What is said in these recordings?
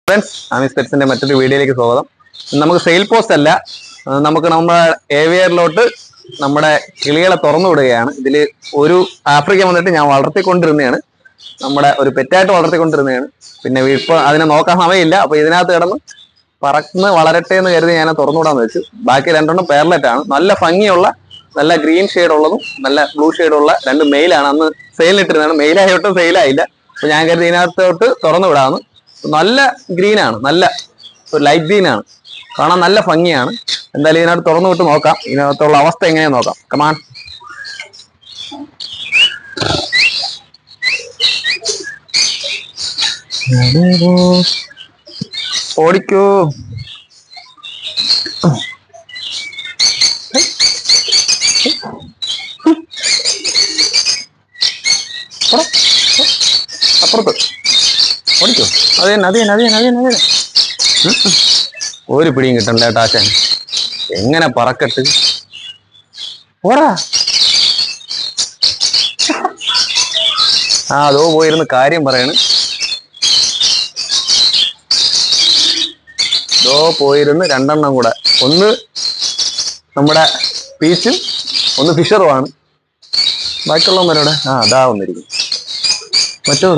Friends, Ami's പെറ്റ്സിന്റെ മറ്റൊരു വീഡിയോയിലേക്ക് സ്വാഗതം. നമുക്ക് സെയിൽ പോസ്റ്റ് അല്ല, നമുക്ക് നമ്മുടെ ഏവിയറിലോട്ട് നമ്മുടെ കിളികളെ തുറന്നു വിടുകയാണ്. ഇതിൽ ഒരു ആഫ്രിക്കൻ വന്നിട്ട് ഞാൻ വളർത്തിക്കൊണ്ടിരുന്നതാണ്, നമ്മുടെ ഒരു പെറ്റായിട്ട് വളർത്തിക്കൊണ്ടിരുന്നതാണ്. പിന്നെ ഇപ്പോൾ അതിനെ നോക്കാൻ സമയമില്ല, അപ്പൊ ഇതിനകത്ത് കിടന്ന് പറന്ന് വളരട്ടെ എന്ന് കരുതി ഞാൻ തുറന്നുവിടാന്ന് വെച്ചു. ബാക്കി രണ്ടെണ്ണം പേർലെറ്റ് ആണ്. നല്ല ഭംഗിയുള്ള, നല്ല ഗ്രീൻ ഷെയ്ഡ് ഉള്ളതും നല്ല ബ്ലൂ ഷെയ്ഡുള്ള രണ്ട് മെയിലാണ്. അന്ന് സെയിലിട്ടിരുന്നതാണ്, മെയിലായോട്ടും സെയിലായില്ല. അപ്പൊ ഞാൻ കരുതി ഇതിനകത്തോട്ട് തുറന്നു വിടാമെന്ന്. നല്ല ഗ്രീനാണ്, നല്ല ഒരു ലൈറ്റ് ഗ്രീൻ ആണ്, കാണാൻ നല്ല ഭംഗിയാണ്. എന്തായാലും ഇതിനകത്ത് തുറന്നു വിട്ട് നോക്കാം, ഇതിനകത്തുള്ള അവസ്ഥ എങ്ങനെയാന്ന് നോക്കാം. കമാൺ. ഓടിക്കോ. അപ്പുറത്ത് ഓടിക്കോ. അത് തന്നെ. ഒരു പിടിയും കിട്ടണ്ട ടാച്ചാൻ. എങ്ങനെ പറക്കട്ട്. ഓടാ. അതോ പോയിരുന്ന് കാര്യം പറയാണ്. പോയിരുന്ന് രണ്ടെണ്ണം കൂടെ, ഒന്ന് നമ്മുടെ പീച്ചും ഒന്ന് ഫിഷറുമാണ്. ബാക്കിയുള്ളവന്മാരോടെ അതാ വന്നിരിക്കും. മറ്റോ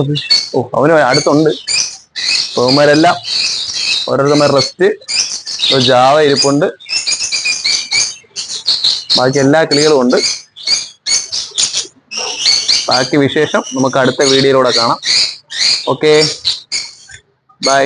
അവന് അടുത്തുണ്ട്. അവന്മാരെല്ലാം ഓരോരുത്തന്മാർ റെസ്റ്റ്. ഒരു ജാവ ഇരിപ്പുണ്ട്. ബാക്കി എല്ലാ കിളികളും ഉണ്ട്. ബാക്കി വിശേഷം നമുക്ക് അടുത്ത വീഡിയോയിലൂടെ കാണാം. Okay, by.